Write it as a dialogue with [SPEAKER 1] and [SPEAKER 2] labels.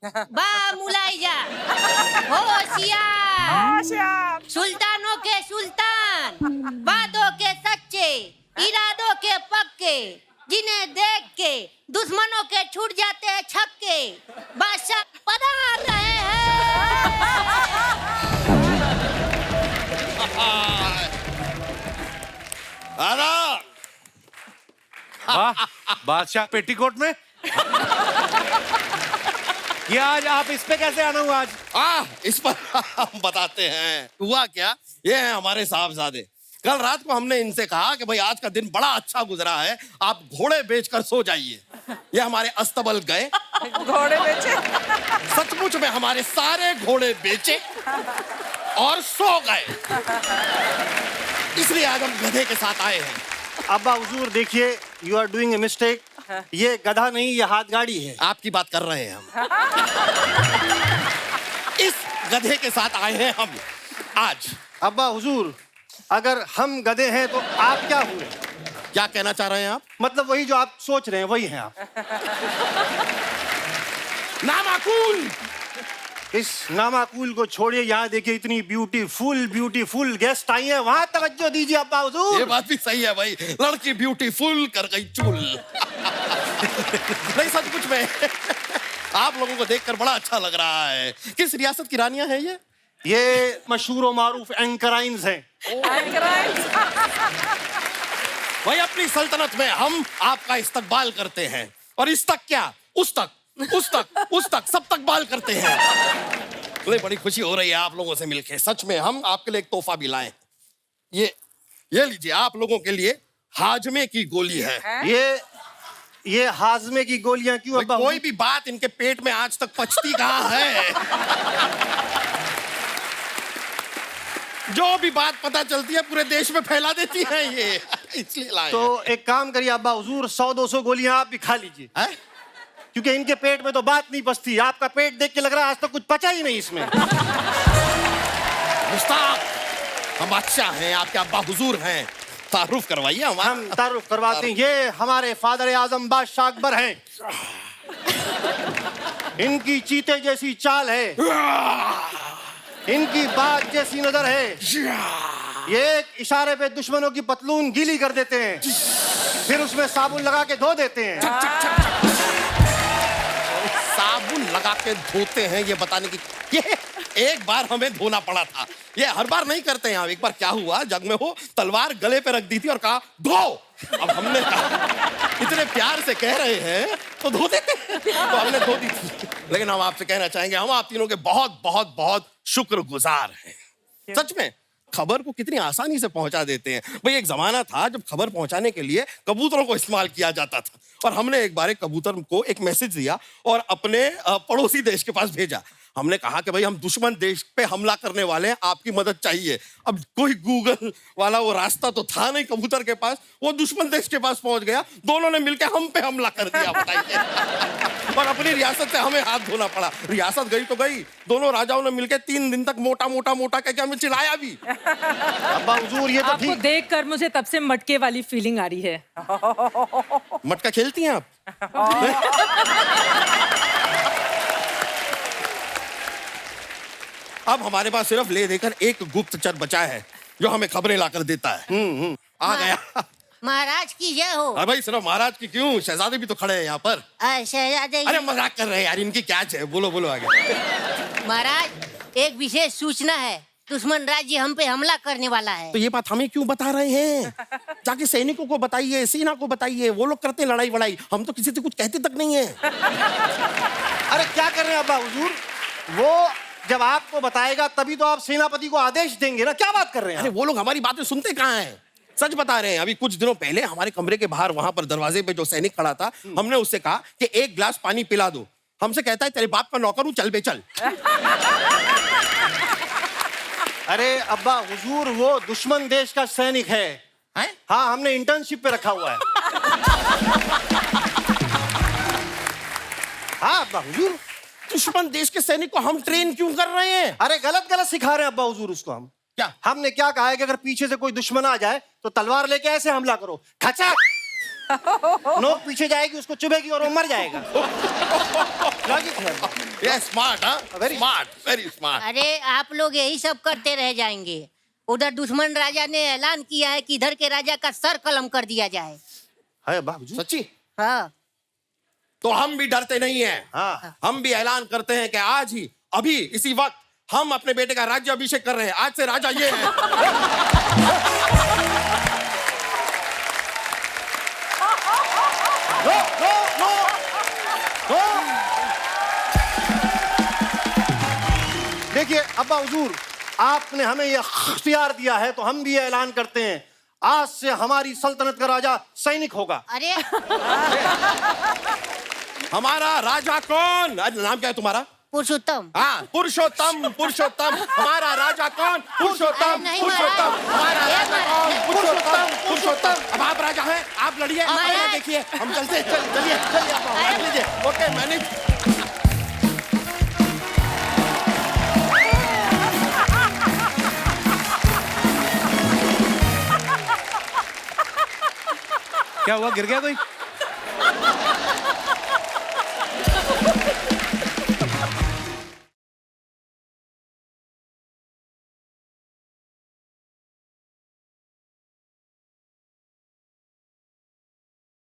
[SPEAKER 1] बा मुलाइजा, होशियार, सुल्तानों के सुल्तान, बातों के सच्चे, इरादों के पक्के, जिन्हें देख के दुश्मनों के छूट जाते हैं छक्के, बादशाह पधार रहे हैं।
[SPEAKER 2] वाह, बादशाह पेटीकोट में। ये आज आप इस पे कैसे आना हुआ आज?
[SPEAKER 3] इस पर हम बताते हैं। हुआ क्या, ये है हमारे साहबजादे। कल रात को हमने इनसे कहा कि भाई आज का दिन बड़ा अच्छा गुजरा है, आप घोड़े बेचकर सो जाइए। ये हमारे अस्तबल गए,
[SPEAKER 4] घोड़े बेचे।
[SPEAKER 3] सचमुच में हमारे सारे घोड़े बेचे और सो गए। इसलिए आज हम गधे के साथ आए हैं।
[SPEAKER 5] अब्बा हुजूर देखिए, you are doing a mistake. ये गधा नहीं, ये हाथ गाड़ी है।
[SPEAKER 3] आपकी बात कर रहे हैं हम। इस गधे के साथ आए हैं हम आज।
[SPEAKER 5] अब्बा हुजूर, अगर हम गधे हैं तो आप क्या हुए?
[SPEAKER 3] क्या कहना चाह रहे हैं आप?
[SPEAKER 5] मतलब वही जो आप सोच रहे हैं वही हैं आप।
[SPEAKER 3] नामाकूल।
[SPEAKER 5] इस नामाकूल को छोड़िए, यहाँ देखिए इतनी ब्यूटीफुल गेस्ट आई हैं, वहां तवज्जो दीजिए अब्बा हुजूर।
[SPEAKER 3] ये बात भी सही है भाई, लड़की ब्यूटीफुल कर गई चूल। नहीं सचमुच में आप लोगों को देखकर बड़ा अच्छा लग रहा है। किस रियासत की रानियां हैं ये?
[SPEAKER 5] ये मशहूर और मारूफ एंकराइन्स हैं।
[SPEAKER 3] भाई अपनी सल्तनत में हम आपका इस्तकबाल करते हैं, और इस तक क्या, उस तक सब तक बाल करते हैं। मुझे बड़ी खुशी हो रही है आप लोगों से मिलके। सच में हम आपके लिए एक तोहफा भी लाए। ये लीजिए, आप लोगों के लिए हाजमे की गोली है।
[SPEAKER 5] ये हाजमे की गोलियां क्यों अब्बा?
[SPEAKER 3] कोई भी बात इनके पेट में आज तक पचती कहाँ है। जो भी बात पता चलती है पूरे देश में फैला देती है ये, इसलिए लाए।
[SPEAKER 5] तो एक काम करिए अब्बा हुजूर, 100-200 गोलियां आप भी खा लीजिए, क्योंकि इनके पेट में तो बात नहीं पचती। आपका पेट देख के लग रहा है आज तक कुछ पचा ही नहीं इसमें।
[SPEAKER 3] मुस्ताक, हम बादशाह हैं, आपके अब्बा हुजूर हैं, तारुफ करवाइए।
[SPEAKER 5] हम तारुफ करवाते हैं। ये हमारे फादर आजम बादशाह अकबर हैं। इनकी चीते जैसी चाल है, इनकी बात जैसी नजर है। ये एक इशारे पे दुश्मनों की पतलून गीली कर देते हैं, फिर उसमें साबुन लगा के धो देते हैं।
[SPEAKER 3] साबुन लगा के धोते हैं, ये बताने की। ये एक बार हमें धोना पड़ा था, ये हर बार नहीं करते हैं। एक बार क्या हुआ, जग में हो तलवार गले पे रख दी थी और कहा धो। अब हमने कहा इतने प्यार से कह रहे हैं तो धो देते हैं, तो हमने धो दी थी। लेकिन हम आपसे कहना चाहेंगे, हम आप तीनों के बहुत बहुत बहुत शुक्रगुजार हैं। सच में खबर को कितनी आसानी से पहुंचा देते हैं। भाई एक जमाना था जब खबर पहुंचाने के लिए कबूतरों को इस्तेमाल किया जाता था, और हमने एक बार एक कबूतर को एक मैसेज दिया और अपने पड़ोसी देश के पास भेजा। हमने कहा कि भाई हम दुश्मन देश पे हमला करने वाले हैं, आपकी मदद चाहिए। अब कोई गूगल वाला वो रास्ता तो था नहीं कबूतर के पास, वो दुश्मन देश के पास पहुंच गया। दोनों ने मिलकर हम पे हमला कर दिया, बताइए। और अपनी रियासत से हमें हाथ धोना पड़ा। रियासत गई तो गई, दोनों राजाओं ने मिलकर 3 दिन तक मोटा कहकर हमें चिढ़ाया भी।
[SPEAKER 5] अब्बा हुजूर, ये तो
[SPEAKER 4] आपको देखकर मुझे तब से मटके वाली फीलिंग आ रही है।
[SPEAKER 3] मटका खेलती हैं आप? अब हमारे पास सिर्फ ले देकर एक गुप्तचर बचा है जो हमें खबरें लाकर देता है। आ गया।
[SPEAKER 1] महाराज की जय हो।
[SPEAKER 3] अरे भाई सिर्फ महाराज की क्यों, शहजादे भी तो खड़े हैं यहाँ पर।
[SPEAKER 1] शहजादे।
[SPEAKER 3] अरे मजाक कर रहे हैं यार, इनकी क्या है, बोलो आगे।
[SPEAKER 1] महाराज, एक विशेष सूचना है, दुश्मन राज्य हम पे हमला करने वाला है।
[SPEAKER 3] तो ये बात हमें क्यों बता रहे हैं? जाके सैनिकों को बताइए, सेना को बताइए, वो लोग करते हैं लड़ाई वड़ाई, हम तो किसी से कुछ कहते तक नहीं है।
[SPEAKER 5] अरे क्या कर रहे हैं अब्बा हुजूर, वो जब आपको बताएगा तभी तो आप सेनापति को आदेश देंगे ना। क्या बात कर रहे हैं?
[SPEAKER 3] अरे वो लोग हमारी बातें सुनते कहाँ हैं, सच बता रहे हैं। अभी कुछ दिनों पहले हमारे कमरे के बाहर वहां पर दरवाजे पे जो सैनिक खड़ा था, हमने उससे कहा कि 1 गिलास पानी पिला दो। हमसे कहता है तेरे बाप का नौकर हूं, चल बे चल।
[SPEAKER 5] अरे अब्बा हुजूर, वो दुश्मन देश का सैनिक है। हाँ, हमने इंटर्नशिप पे रखा हुआ है। हाँ अब्बा हुजूर,
[SPEAKER 3] दुश्मन देश के सैनिक को हम ट्रेन क्यों कर रहे हैं?
[SPEAKER 5] अरे गलत सिखा रहे हैं अब्बा हुजूर उसको हम।
[SPEAKER 3] क्या?
[SPEAKER 5] हमने क्या कहा है कि अगर पीछे से कोई दुश्मन आ जाए तो तलवार लेके ऐसे हमला करो, खचाक, नोक पीछे जाएगी, उसको चुभेगी और वो मर जाएगा। लॉजिक है।
[SPEAKER 3] ये स्मार्ट, हाँ,
[SPEAKER 5] Very-
[SPEAKER 3] स्मार्ट, वेरी स्मार्ट।
[SPEAKER 1] अरे आप लोग यही सब करते रह जाएंगे। उधर दुश्मन राजा ने ऐलान किया है कि इधर के राजा का सर कलम कर दिया जाए।
[SPEAKER 5] है बाबूजी।
[SPEAKER 3] सच्ची?
[SPEAKER 1] हाँ
[SPEAKER 3] तो हम भी डरते नहीं हैं।
[SPEAKER 5] हाँ।
[SPEAKER 3] हम भी ऐलान करते हैं कि आज ही, अभी, इसी वक्त हम अपने बेटे का राज्य अभिषेक कर रहे हैं। आज से राजा ये है।
[SPEAKER 5] No no no no. देखिए अब्बा हुजूर, आपने हमें यह इख्तियार दिया है तो हम भी ये ऐलान करते हैं, आज से हमारी सल्तनत का राजा सैनिक होगा।
[SPEAKER 1] अरे
[SPEAKER 3] हमारा राजा कौन? आज नाम क्या है तुम्हारा?
[SPEAKER 1] पुरुषोत्तम।
[SPEAKER 3] हाँ, पुरुषोत्तम, पुरुषोत्तम। हमारा राजा कौन? पुरुषोत्तम,
[SPEAKER 1] अरे नहीं
[SPEAKER 3] पुरुषोत्तम।
[SPEAKER 1] महाराज।
[SPEAKER 3] हमारा
[SPEAKER 1] ये
[SPEAKER 3] राजा
[SPEAKER 1] महाराज।
[SPEAKER 3] कौन? पुरुषोत्तम, पुरुषोत्तम। अब आप राजा हैं, आप लड़िए, आप
[SPEAKER 1] महाराज।
[SPEAKER 3] यहाँ देखिए, हम चलते हैं। चलिए चलिए, आप बैठ लीजिए। ओके, मैंने
[SPEAKER 2] क्या हुआ, गिर गया कोई?